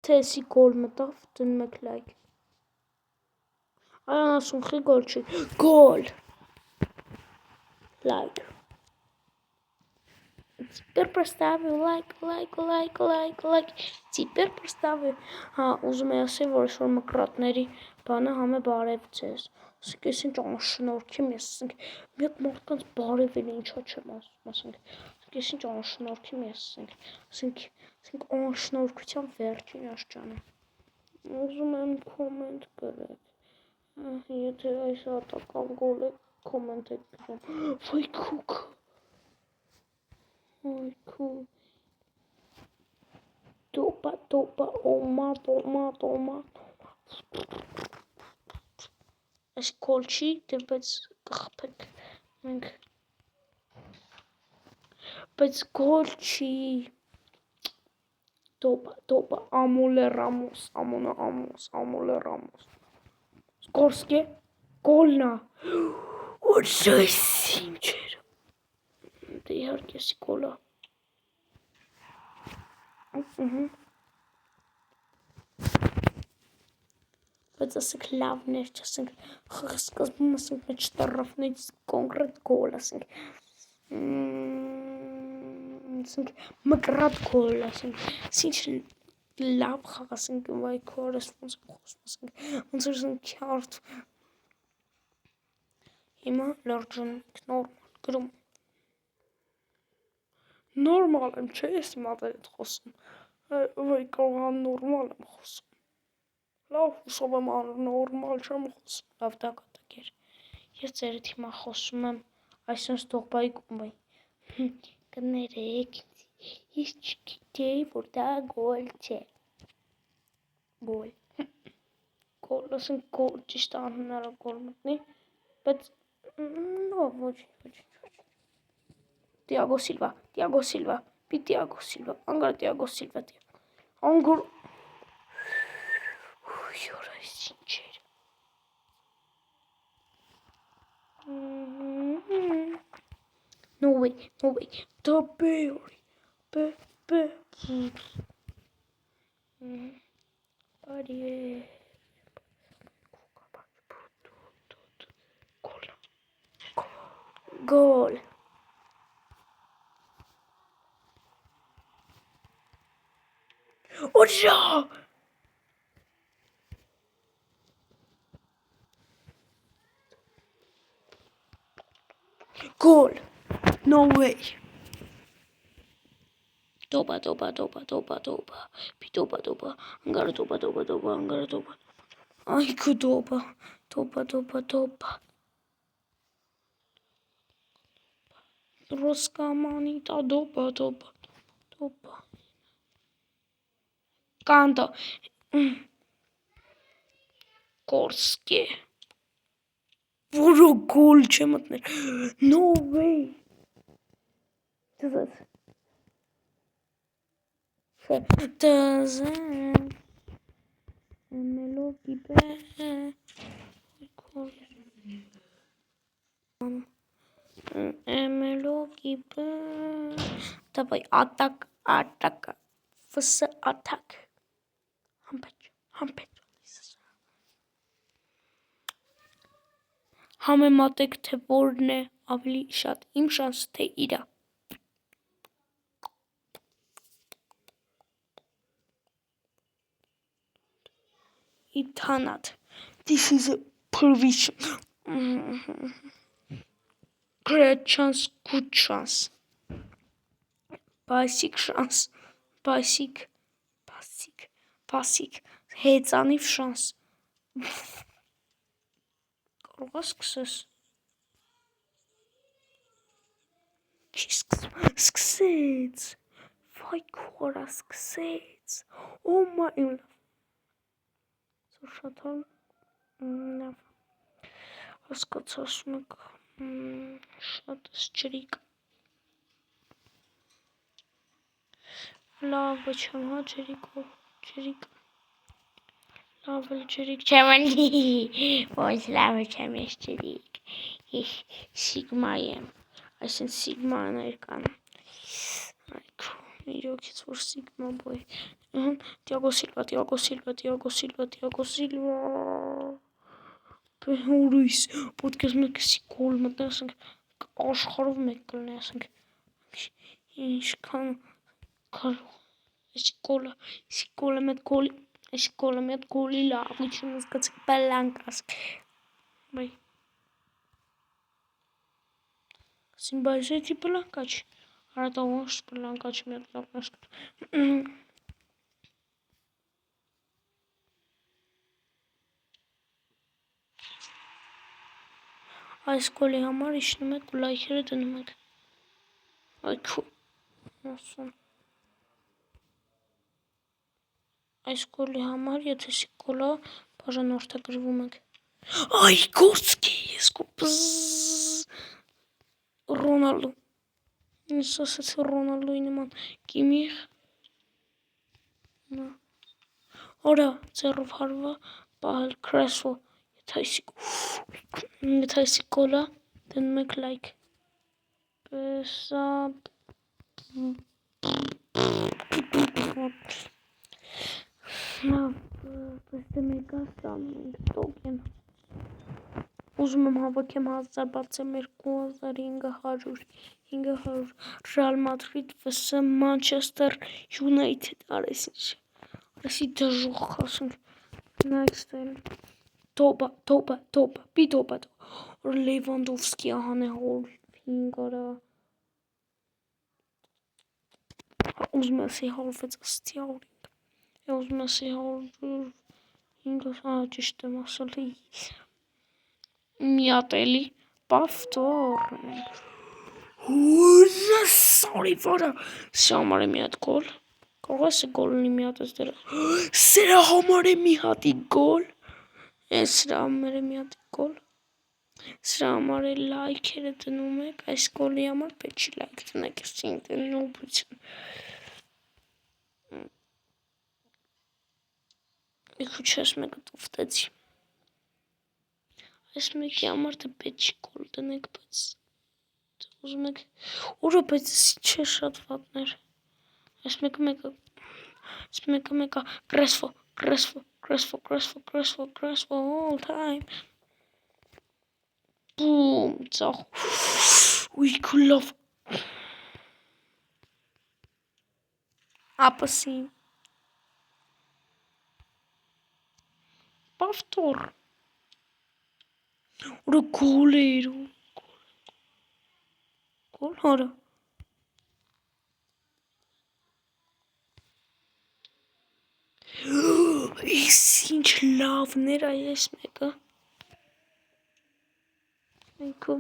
Թեսի գոլ մտավ, դնում եք լայք։ Այն ասում խի գոլ չի, գոլ։ Лайк. Теперь поставлю лайк. Теперь поставлю. Ուզում եմ ասել, որ այսօր մկրատների բանը համը բարև ձեզ։ Ասենք ես ինչ անշնորհքի եմ, ասենք մի հատ մարդկանց բարևել ինչա չեմ ասում, ասենք ես ինչ անշնորհքի եմ, ասենք անշնորհքության վերջին աշճանը։ Ուզում եմ կոմենտ գրեք։ Եթե այս հատական գոլ է կոմենտ եք գրում։ Վայ քուք։ Տոպա, օմա։ Այս գոլ չի, բայց կխփեք մենք։ Բայց գոլ չի։ Տոպա, ամոլե Ռամոս, ամոլե Ռամոս։ Սկորսկե, գոլնա։ Ոչայսիմ չեր։ Դե իհարկե սի գոլա։ Բայց ասենք լավներ չասենք, սկզբում ասենք մեջ տռվներից կոնկրետ գոլ ասենք մկրատ գոլ ասենք, ինչ լավ խաղ ասենք, վայ քորս ոնց եմ խոսում ասենք, ոնց ասենք քյարդ։ Հիմա լրջանք նորմալ գրում։ Նորմալ եմ, չէ՞ ես հիմա այդ խոսում։ Վայ կարող նորմալ եմ խոսում։ Լավ հուսով եմ նորմալ չեմ խոսում, լավ դակատակեր։ Ես ձերդ հիմա խոսում եմ այսպես տողբայի կումբայի։ Կներեք, ես չգիտեի, որ դա գոլ չէ։ Գոլ, ասենք գոլ, ճիշտ անհնարը գոլ մտնի, բայց ոչ։ Տիագո Սիլվա, անգար Տիագո Սիլվա, անգար Յորայս ինչեր։ No way, դա բեորի, բարի է, գոլ, օջա, գոլ, no way, տոպա, անգարը տոպա, այգու տոպա, Ռոսկամանիտա տոպա, կանտո, կորսկե, որո գոլ չէ մտնել, no way, դզեն, էմելոգի Давай, атака, վս атак, համբեջ, համեմատեք, թե որն է ավելի շատ իմ շանսը, թե իրա։ Իթանատ, this is a provision, great chance, good chance, basic chance, basic, հեծանիվ շանս, կարող սկսես, չի սկսեց, վայ քորա սկսեց, ոմա իմ լավ, շատ լավ, հասկաց ասում եք, շատ ջրիկ, լավ չեմ հա ջրիկ, լավ էլ ջրիկ չեմ անի, ոչ լավ չեմ ես ջրիկ, ես սիգմա եմ, այսին սիգմաներ կան, այքու, Իրոքից որ Sigma boy։ Thiago Silva։ Ուրույս, պատկերացնում եք էսի գոլ մտնի, ասենք աշխարհով մեկ կլինի, ասենք ինչքան կարող էսի գոլը մեծ գոլի լավություն զգացեք բլանկաս։ Բայ Սիմբա էսի բլանկա չի, արա տավոש բլանկա չի մեկ լավնաշ։ Այս գոլի համար իջնում եք ու լայքերը դնում եք։ Այքու ասում։ Այս գոլի համար, եթե սի գոլա, բաժանորդագրվում եք։ Այ գործքի, ես կոպզ Ռոնալդո։ Ես ասացի Ռոնալդոյի նման կիմիղ։ Օրա, ձեռով հարվա, պահել Քրեսվո։ Եթե այսի գոլա, դնում եք լայք։ Պեսա Պեստե մեկա ստանում տոկեն։ Ուզում եմ հավաքեմ 1000 բացեմ 2500 Ռեալ Մադրիդ vs Manchester United արեսի դժոխք ասենք next տոպա պիտոպա որ Լևանդովսկի ահան է հոր 5 արա ուզում ասի 106 աստի հորինք ուզում ասի 105 ճիշտ եմ ասել միատելի պավտոր Ուրը սարի վարա սրա համար է մի հատ գոլ կարող ես գոլնի մի հատ ես դերը սրա համար է մի հատի գոլ սրա համար է մի հատի գոլ սրա համար է լայքերը դնում եք այս գոլի համար պետք չի լայք դնեք ես նոբություն իքու չես մեկը տուվտեցի այս մեկի համար դե պետք չի գոլ դնեք բայց ուզում եք ուրա բայց չէ շատ վատներ այս մեկը Քրեսվո all time բում ծախ ուй քլավ ապսի պավտոր ուրա գոլեր գոլ հորա Ის ինչ լավներ այ այս մեկը Այքո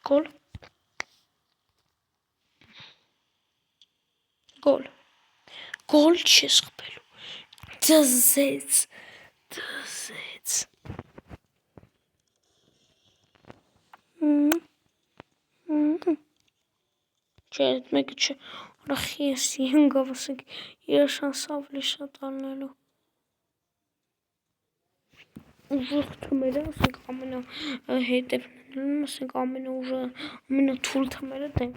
Գոլ Գոլ չի սխպելու Դզեց Չէ այդ մեկը չէ Ռախի եսի հնգավ ասեք իր շանսավ լիշա տալնելու ուժեղ թմերը ասենք ամենա հետևներն ասենք ամենա թուլ թմերը դեն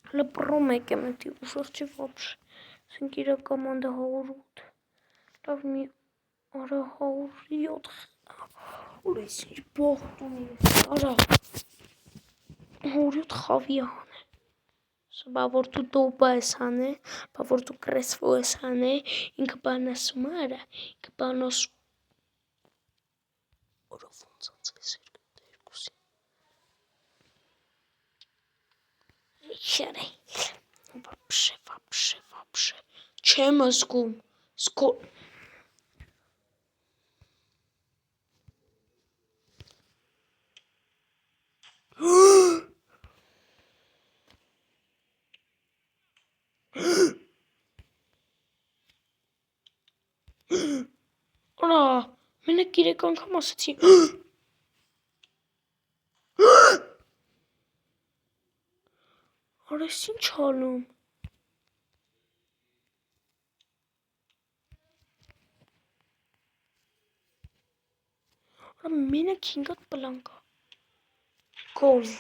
հլը պրո մեկ եմ էտի ուժեղ չի ոբշ ասենք իրա կոմանդը 108 լավ մի արա 107 ուրես ինչ բողտուն արա 107 խավի հան է Բա որ դու տոպա ես հանե, բա որ դու Քրեսվո ես հանե, ինքը բան ասում արա, ինքը բան ասում Որով ոնցած ես երկուսի Շարե Վապշե Չեմ զգում Արա, մենակ 3 անգամ ասացի Արա, ես ինչ անում Արա, մենակ 5 հատ պլանկա Գոլ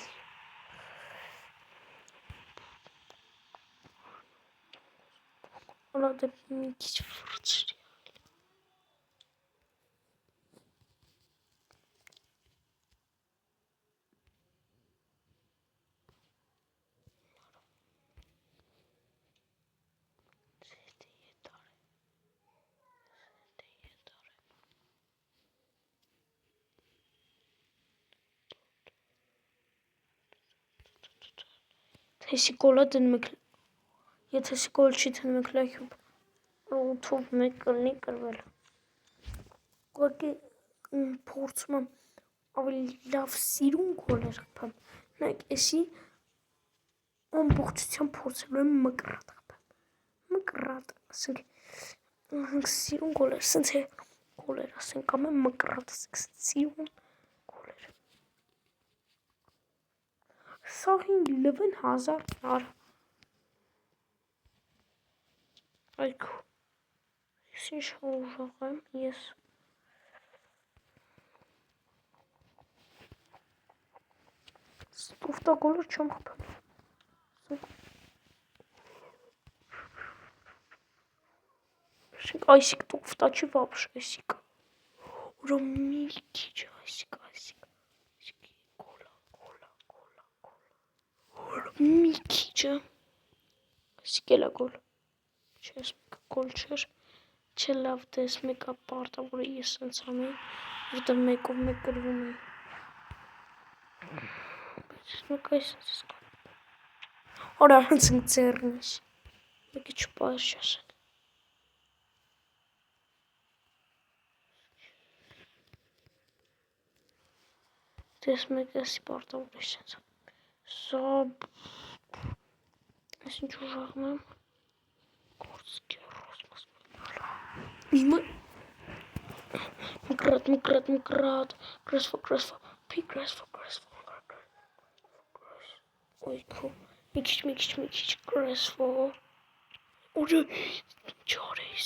Ola da bir hiç fırçır. Teşekkürler demek. Ya teşekkür demek lazım. Çok mükemmel kırvel. Qualche portsman aveva sirun goler pam. Nek esi on portsman portsman mıkrat pam. Mıkrat. Sirun goler sense goler sen kame mıkrat sirun goler. Sahin 11,000 var. Ayku. Sin şovağım yes. Stufta goler çam pam. Айсик туфта вообще айсик. Ура милки айсик. Кола. Милки. Айсикела гол. Чес гол чер. Չլավտես մեկը պարտավորը ես սենց ամեն, որտեղ մեկով մեկ գրվում է։ Մեկ այս ես կան։ Որա հենց ընք ձերն ես։ Մեկի չպայր չասեն։ Դես մեկ եսի պարտավոր ես սենց։ Սա… Ես ինչ ուժաղում եմ։ Գործքի ռոսմաս։ Իմը… Մկրատ, գրեսվո, գրեսվո։ Ой, քո, մի քիչ գրեսվո։ Ուժը, ինչ արես։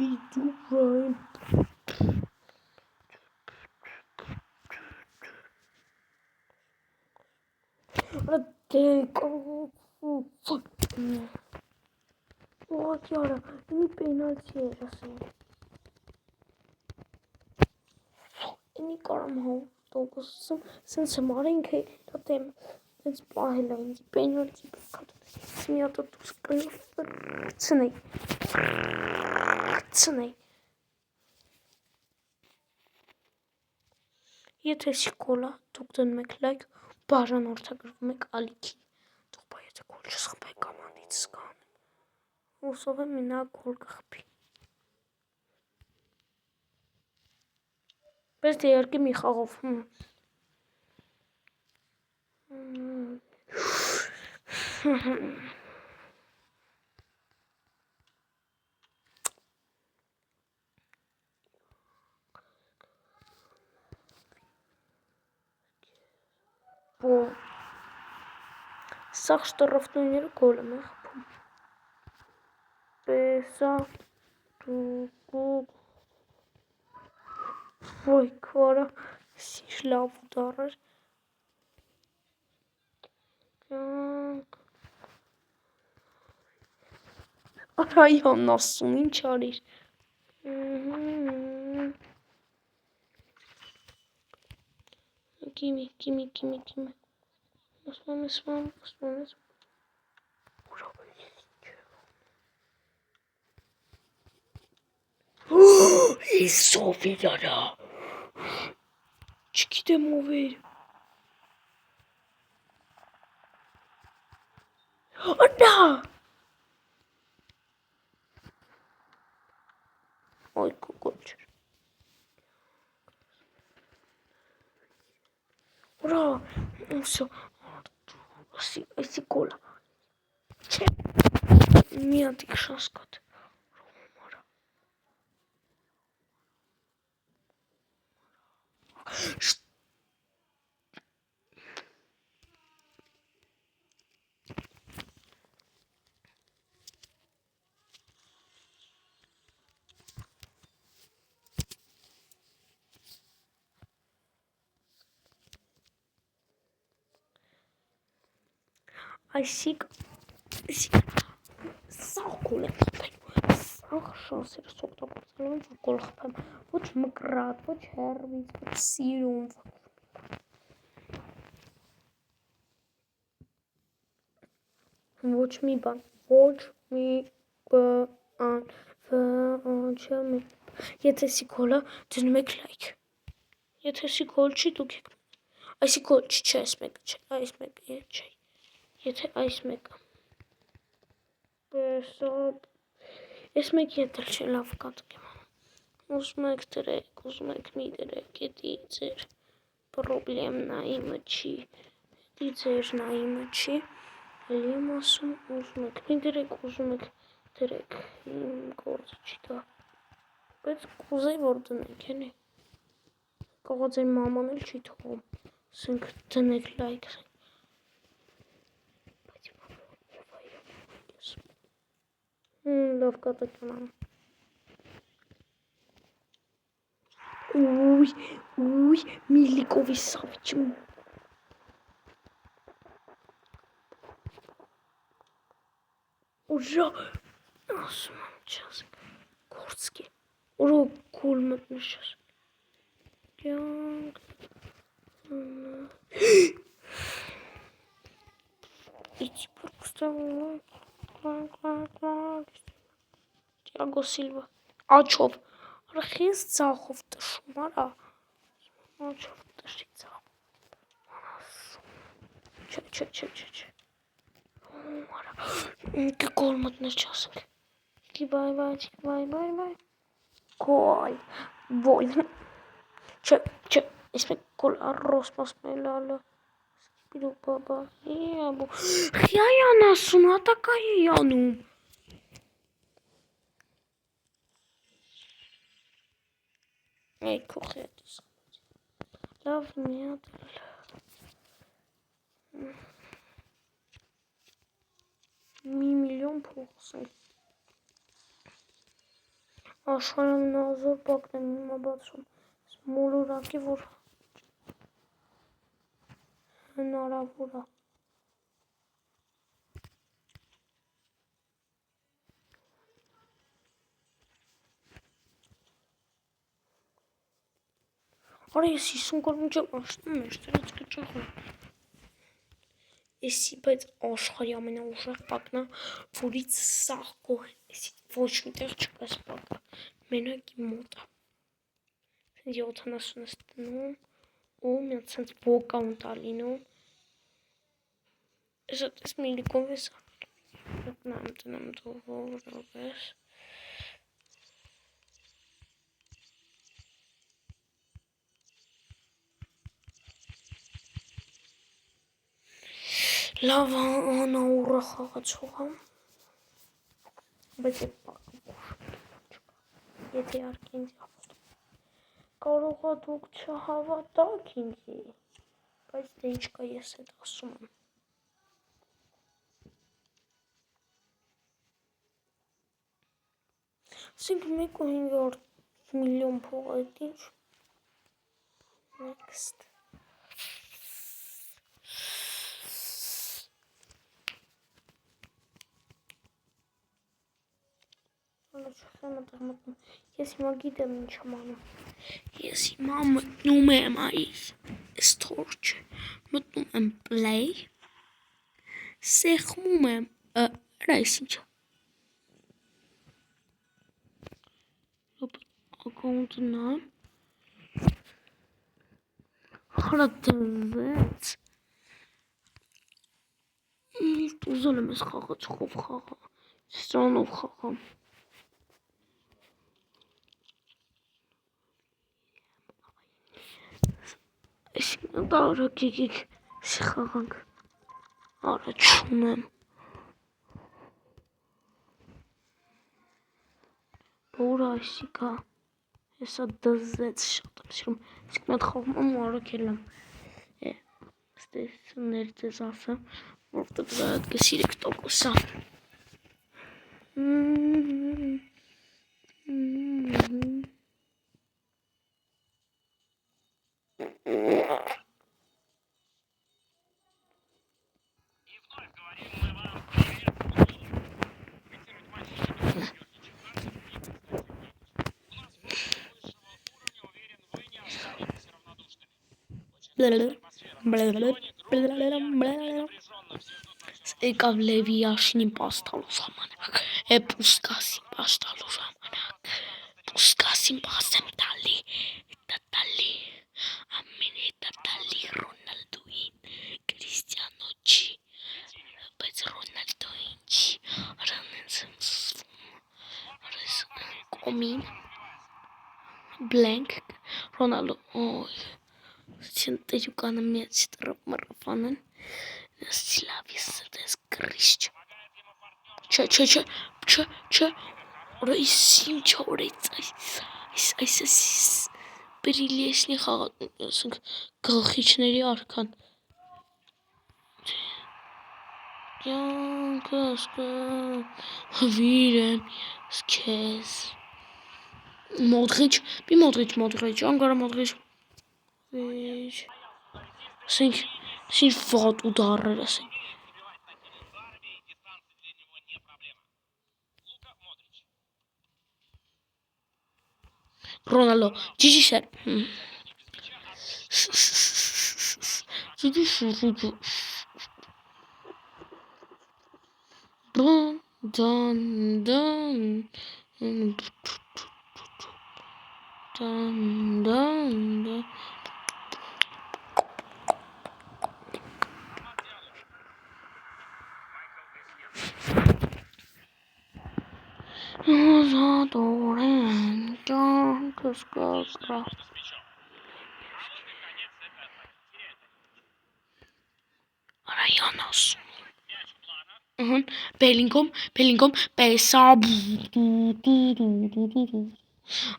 Իդուրայն։ What yara, ini penalty era assim. Ini karam ho, tokusum sen semarin ke tatem it's bahline penalty kat. Smiyata tuskal frtsnei. Եթե շիկոլա դուք դնում եք լայք, բաժան որդագրվում եք ալիքի։ Դուք բայ եթե գոլ չսխպեք կամանդից սկանեմ։ Ուսով եմ մինա գոլ կխպի։ Բայց դե երկի մի խաղով։ Բում։ Սաղ շտարավտույները գոլ եմ խպում։ Պեսա դուգուգ ոյ քվարա սիշ լավ ուդարար արայոն ասում ինչ արիր Gimme. Osman. Isso, filhada. Chiquita mover. Anda. Ой, кукольчик. Ура! Все. Esse cola. Minha dick шаскат. Սաղ գոլ եմ խփել, սաղ շանսերս օգտագործել եմ, որ գոլ խփեմ, ոչ մկրատ, ոչ հեռվից, ոչ սիրուն, ոչ մի բան, ոչ մի բան, չմի, եթե սի գոլը դնում եք լայք, եթե սի գոլ չի դուք եք, այսի գոլ չի, չէ, այս մեկը չէ, այս մեկը չէ, եթե այս մեկը, այս մեկի հետ էլ չէ, լավ կատակ եմ անում, ուզում եք դրեք, ուզում եք մի դրեք, էդի ձեր պրոբլեմնա իմը չի, էդի ձերնա իմը չի, էլի եմ ասում, ուզում եք մի դրեք, ուզում եք դրեք, իմ գործը չի դա, բայց կուզեի, որ դնեք, էլի, կողա ձեր մաման էլ չի թողում, ասենք դնեք լայք, բայց իմա լավ կատակ եմ անում, Ուй, Միլիկովի Սավիչը, ուրա, ասում եմ չասեք, գործքի, ուրա գոլ մտնի չասեք, կյանք, իցի պրկստավոն, Տիագո Սիլվա, աչով, արա խինց ծախով տշում, արա, աչով տշի ծախով, չէ, արա, գոլ մտներ չասենք, իքի բայ, գոլ, ոյ, չէ, ես մեկ գոլ առոս մասմելալը, սպիրու բաբա, իաբու, խիա յան ասում, հատակա յանում, Այ քոխի հետս լավ մի հատ մի միլիոն փոխսենք աշխարհի ամենազոր բակն եմ հիմա բացում մոլորակի որ հնարավոր է Արա ես 50 գոլ մինչև աշտում եմ, շտերից կճախում։ Էսի բայց աշխարհի ամենաուժեղ բակն է, որից սաղ գոհ է, էսի ոչ միտեղ չկա սպակը, մենակ իմ մոտ է։ 70-ս տնում, ու մի հատ սենց բոկան տալինում։ Ես այդպես միլիկով ես անել։ Տնամ դովորովես։ Լավ անաուռը խաղացող եմ, բայց է պակը եթե արկի ինձ հավատում, կարող է դուք չհավատաք ինձի, բայց դե ինչ կա ես էդ ասում եմ։ Ասենք 1.5 միլիոն փող այդ ինչ, next։ Ես հիմա գիտեմ ինչ եմ անում, ես հիմա մտնում եմ այս թորջը, մտնում եմ play, սեղմում եմ, այս ինչը, ակաունտն եմ, հարա դրվեց, ուզել եմ ես խաղացողով խաղամ, սրանով խաղամ, այսինքն տարակ եկեք սի խաղանք, արա չունեմ, որ այսիկա, հեսա դզեց շատ եմ սիրում, իսկ մի հատ խաղում եմ ու արակ էլ եմ, ստեսություններ ձեզ ասեմ, որտեղ զայդ կսիրեք տոկոսա, Եկավ Լևի Աշնին պաստալու ժամանակ, Պուսկասին պաստալու ժամանակ, Պուսկասին պաստեմ տալի, ամեն հետը տալի Ռոնալդուին, Կրիստիանո չի, բայց Ռոնալդոին չի, արանենց եմ սվում, կոմին, բլենք, Ռոնալդո, օй, չեն տերյուկանը միած տրապ մռապանեն, Սիլավիսը դես գրիշչ, չէ, Ora isim այս բրիլիեսնի խաղացնք գլխիչների արքան Յանքս հվիրեմ սկեզ Մոդրիչ անգարա Մոդրիչ սինչ վատ ուդարեր ասենք Ronaldo, Gigi said. Dun. Arayanos. Bellingham, Pesa.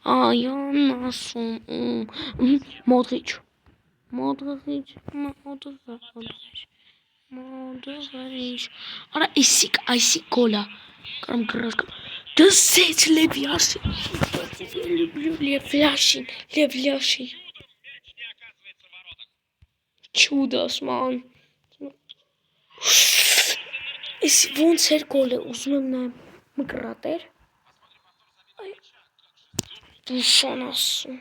Ayanos. Modric. Ara isik gola. Karam kırık. Dözet Levyaşin. Levyaşin. Чудос, man. Իսկ ոնց էր գոլը, ուզում եմ նայեմ մկրատեր։ Դուշան ասում։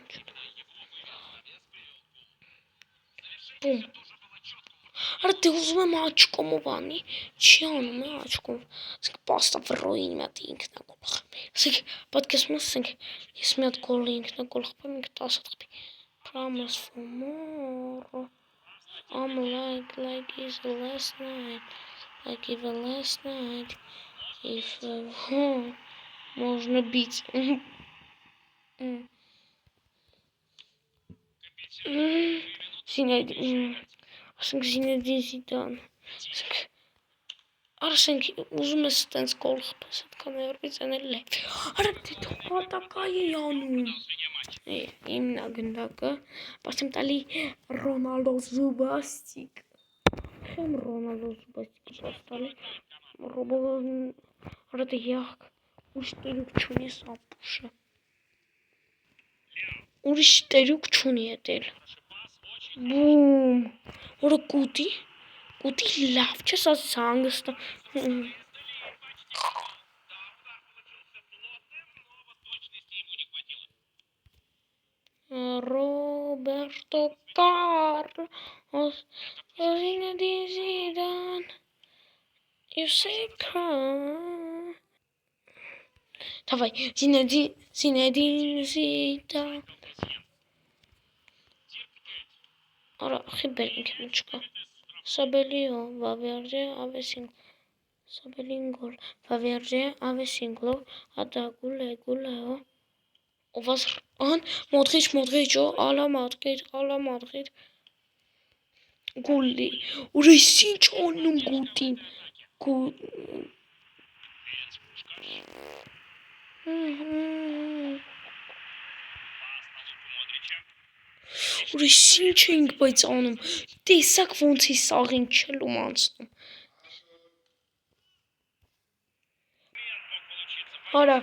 Բում։ Արա դե ուզում եմ աչկոմով անի, չի անում է աչկոմով։ Ասենք պաստա վրոյին մի հատ ինքնագոլ խփի։ Ասենք պատկերացնում ասենք ես մի հատ գոլի ինքնագոլ խփեմ, ինքը 10 հատ խփի։ Promise for more. I'm like it's the last night. Like even last night. If можно бить. Zinedine Zidane. Արշենք ուզում ես տենց գոլ խփես, այդքան երբից անել է։ Արա դե հատակա է անում։ Իմնա գնդակը, բայց եմ տալի Ռոնալդո Զուբաստիկ։ Չեմ Ռոնալդո Զուբաստիկը պաստալի։ Արա դե յախք, ուրիշ տերուկ չունի սապուշը։ Ուրիշ տերուկ չունի էտել։ Բում, որը կուտի լավ չես ասես հանգստը։ Ռոբերտո Կարլոս, Զինեդին Զիդան, Յուսեյքա։ Давай, Զինեդին Զիդան։ Արա, խիբեր ինք մուչկա։ Sabelio, Valverde, Sabelingol, Valverde, Avesinglo, Adaguleo, Ovas, Modric, Ala Madrid, Gulli, Urisinch onum Gutin, Ուրիշ ենք բայց անում, տեսակ ոնց է սաղին չելում անցնում։ Արա,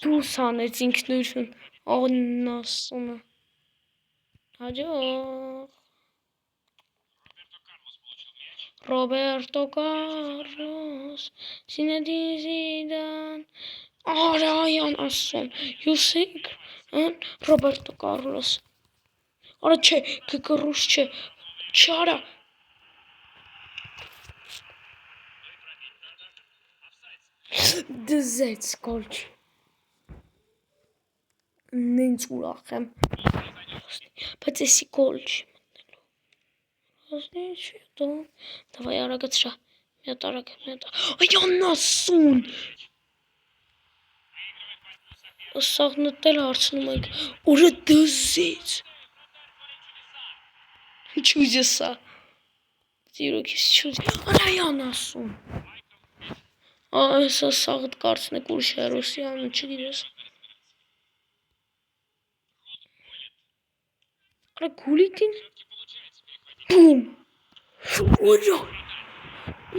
դուս անեց ինքնություն, անասունը։ Հաջող։ Ռոբերտո Կարլոս, Զինեդին Զիդան, արա յան ասում, Յուսեյք, Ռոբերտո Կարլոս։ Արա չէ, կկռուշ չէ, Չարա։ Դզեց գոլ չի։ Նենց ուրախ եմ։ Բայց էսի գոլ չի մտնելու։ Հասնի չի դու։ Դավայ արագացրա։ Մի հատ արագ, մի հատ։ Այ անասուն։ Սաղ նտել հարցնում եք։ Օրը դզեց։ Չուզի սա։ Զիրոքիս չուզի։ Արայ անասուն։ Սա սաղդ կարծնեք ուրիշ հերոսի անուն չգիտես։ Արա գուլիտին։ Բում։ Որա։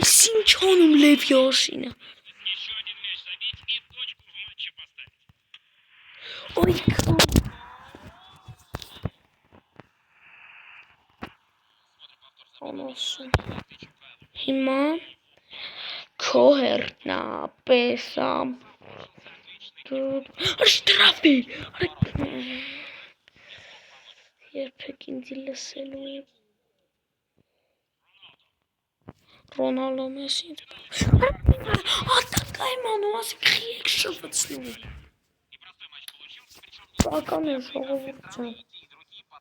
Ես ինչ անում Լևիասինը։ Ոյ կան։ Անասուն։ Հիմա քո հերթն է, պեսամ։ Աշտրավի։ Երբեք ինձի լսելու է։ Ռոնալդո Մեսսի։ Ատակայմ անում, ասի քիեք շվացնում։ Բական է ժողովուրդ ջան։